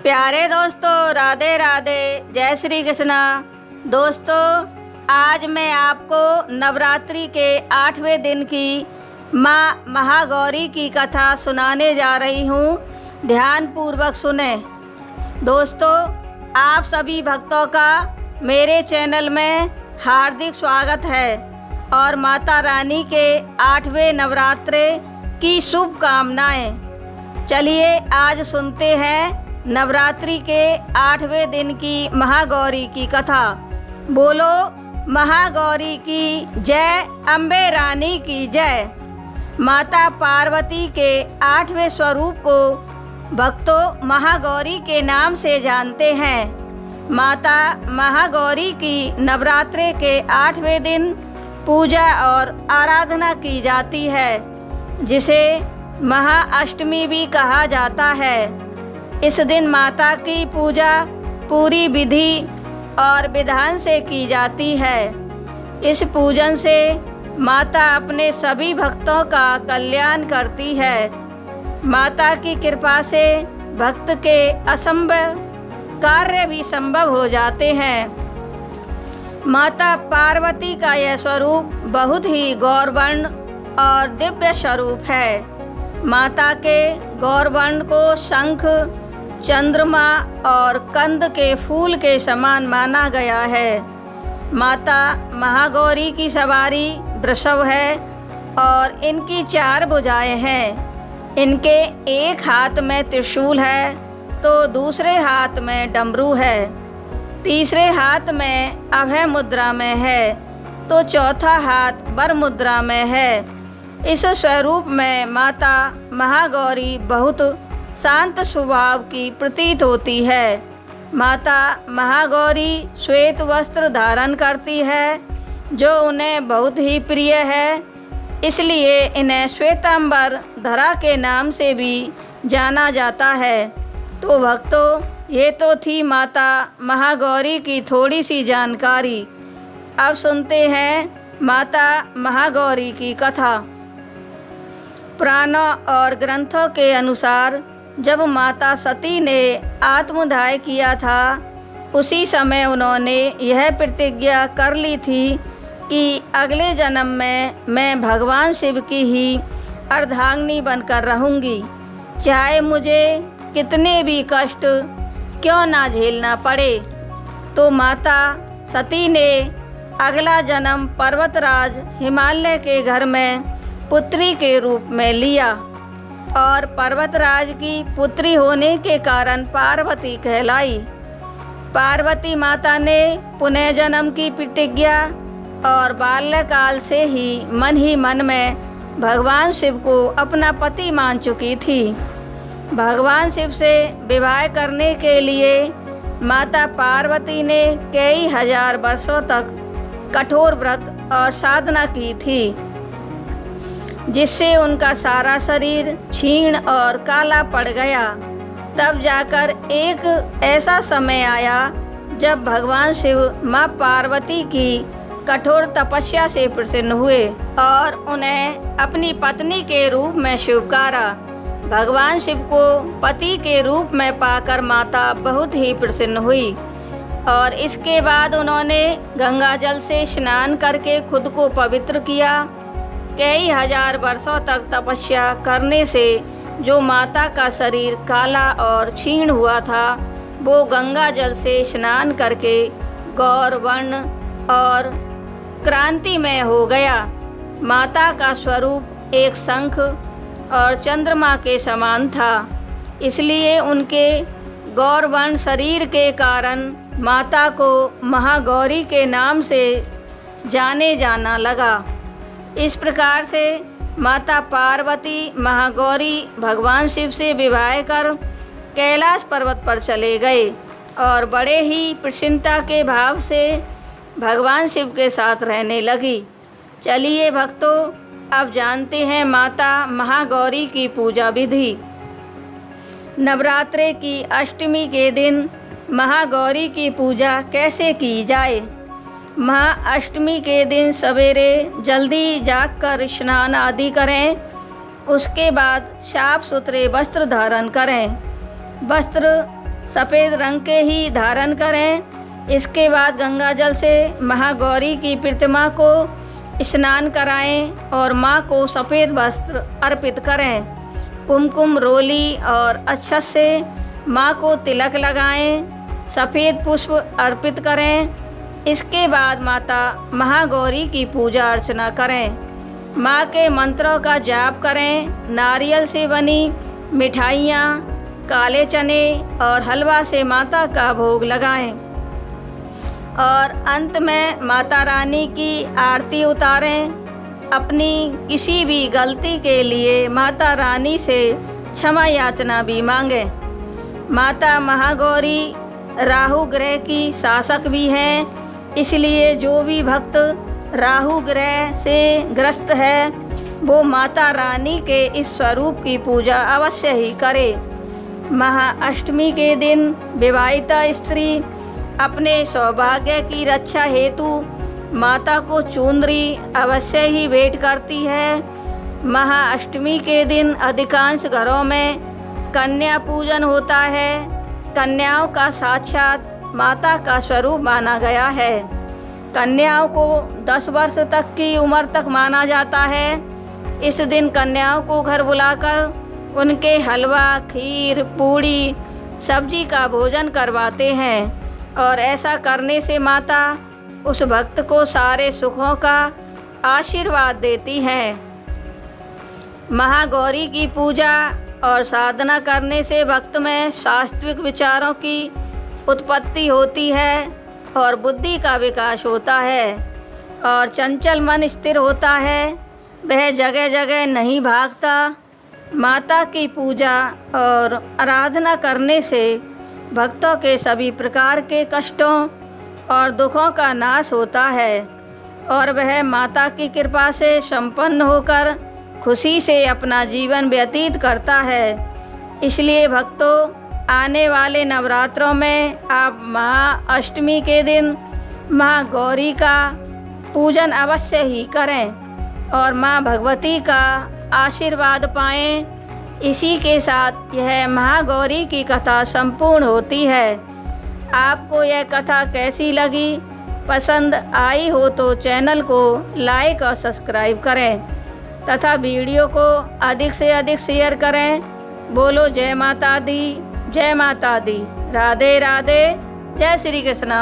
प्यारे दोस्तों, राधे राधे, जय श्री कृष्णा। दोस्तों, आज मैं आपको नवरात्रि के 8वें दिन की माँ महागौरी की कथा सुनाने जा रही हूँ। ध्यान पूर्वक सुने। दोस्तों, आप सभी भक्तों का मेरे चैनल में हार्दिक स्वागत है और माता रानी के 8वें नवरात्रे की शुभकामनाएं। चलिए आज सुनते हैं नवरात्रि के 8वें दिन की महागौरी की कथा। बोलो महागौरी की जय, अम्बे रानी की जय। माता पार्वती के 8वें स्वरूप को भक्तों महागौरी के नाम से जानते हैं। माता महागौरी की नवरात्रे के 8वें दिन पूजा और आराधना की जाती है, जिसे महाअष्टमी भी कहा जाता है। इस दिन माता की पूजा पूरी विधि और विधान से की जाती है। इस पूजन से माता अपने सभी भक्तों का कल्याण करती है। माता की कृपा से भक्त के असंभव कार्य भी संभव हो जाते हैं। माता पार्वती का यह स्वरूप बहुत ही गौरवर्ण और दिव्य स्वरूप है। माता के गौरवर्ण को शंख, चंद्रमा और कंद के फूल के समान माना गया है। माता महागौरी की सवारी वृषभ है और इनकी 4 भुजाएं हैं। इनके एक हाथ में त्रिशूल है, तो दूसरे हाथ में डमरू है, तीसरे हाथ में अभय मुद्रा में है, तो चौथा हाथ वर मुद्रा में है। इस स्वरूप में माता महागौरी बहुत शांत स्वभाव की प्रतीत होती है। माता महागौरी श्वेत वस्त्र धारण करती है, जो उन्हें बहुत ही प्रिय है। इसलिए इन्हें श्वेतांबर धरा के नाम से भी जाना जाता है। तो भक्तों, ये तो थी माता महागौरी की थोड़ी सी जानकारी। अब सुनते हैं माता महागौरी की कथा। पुराणों और ग्रंथों के अनुसार जब माता सती ने आत्मदाह किया था, उसी समय उन्होंने यह प्रतिज्ञा कर ली थी कि अगले जन्म में मैं भगवान शिव की ही अर्धांगिनी बनकर रहूँगी, चाहे मुझे कितने भी कष्ट क्यों ना झेलना पड़े। तो माता सती ने अगला जन्म पर्वतराज हिमालय के घर में पुत्री के रूप में लिया और पर्वतराज की पुत्री होने के कारण पार्वती कहलाई। पार्वती माता ने पुनः जन्म की प्रतिज्ञा और बाल्यकाल से ही मन में भगवान शिव को अपना पति मान चुकी थी। भगवान शिव से विवाह करने के लिए माता पार्वती ने कई हजार वर्षों तक कठोर व्रत और साधना की थी, जिससे उनका सारा शरीर क्षीण और काला पड़ गया। तब जाकर एक ऐसा समय आया जब भगवान शिव माँ पार्वती की कठोर तपस्या से प्रसन्न हुए और उन्हें अपनी पत्नी के रूप में स्वीकारा। भगवान शिव को पति के रूप में पाकर माता बहुत ही प्रसन्न हुई और इसके बाद उन्होंने गंगा जल से स्नान करके खुद को पवित्र किया। कई हजार वर्षों तक तपस्या करने से जो माता का शरीर काला और क्षीण हुआ था, वो गंगा जल से स्नान करके गौरवर्ण और क्रांतिमय हो गया। माता का स्वरूप एक शंख और चंद्रमा के समान था, इसलिए उनके गौरवर्ण शरीर के कारण माता को महागौरी के नाम से जाने जाना लगा। इस प्रकार से माता पार्वती महागौरी भगवान शिव से विवाह कर कैलाश पर्वत पर चले गए और बड़े ही प्रसन्नता के भाव से भगवान शिव के साथ रहने लगी। चलिए भक्तों, अब जानते हैं माता महागौरी की पूजा विधि। नवरात्रे की अष्टमी के दिन महागौरी की पूजा कैसे की जाए। महाअष्टमी के दिन सवेरे जल्दी जागकर स्नान आदि करें। उसके बाद साफ सुथरे वस्त्र धारण करें। वस्त्र सफ़ेद रंग के ही धारण करें। इसके बाद गंगा जल से महागौरी की प्रतिमा को स्नान कराएं और माँ को सफ़ेद वस्त्र अर्पित करें। कुमकुम, रोली और अक्षत से माँ को तिलक लगाएं। सफ़ेद पुष्प अर्पित करें। इसके बाद माता महागौरी की पूजा अर्चना करें। माँ के मंत्रों का जाप करें। नारियल से बनी मिठाइयाँ, काले चने और हलवा से माता का भोग लगाएं और अंत में माता रानी की आरती उतारें। अपनी किसी भी गलती के लिए माता रानी से क्षमा याचना भी मांगें। माता महागौरी राहु ग्रह की शासक भी हैं, इसलिए जो भी भक्त राहु ग्रह से ग्रस्त है वो माता रानी के इस स्वरूप की पूजा अवश्य ही करे। महाअष्टमी के दिन विवाहिता स्त्री अपने सौभाग्य की रक्षा हेतु माता को चुनरी अवश्य ही भेंट करती है। महाअष्टमी के दिन अधिकांश घरों में कन्या पूजन होता है। कन्याओं का साक्षात माता का स्वरूप माना गया है। कन्याओं को 10 वर्ष तक की उम्र तक माना जाता है। इस दिन कन्याओं को घर बुलाकर उनके हलवा, खीर, पूड़ी, सब्जी का भोजन करवाते हैं और ऐसा करने से माता उस भक्त को सारे सुखों का आशीर्वाद देती है। महागौरी की पूजा और साधना करने से भक्त में सात्विक विचारों की उत्पत्ति होती है और बुद्धि का विकास होता है और चंचल मन स्थिर होता है। वह जगह जगह नहीं भागता। माता की पूजा और आराधना करने से भक्तों के सभी प्रकार के कष्टों और दुखों का नाश होता है और वह माता की कृपा से संपन्न होकर खुशी से अपना जीवन व्यतीत करता है। इसलिए भक्तों, आने वाले नवरात्रों में आप महाअष्टमी के दिन माँ गौरी का पूजन अवश्य ही करें और माँ भगवती का आशीर्वाद पाएं। इसी के साथ यह महागौरी की कथा संपूर्ण होती है। आपको यह कथा कैसी लगी? पसंद आई हो तो चैनल को लाइक और सब्सक्राइब करें तथा वीडियो को अधिक से अधिक शेयर करें। बोलो जय माता दी, जय माता दी। राधे राधे। जय श्री कृष्णा।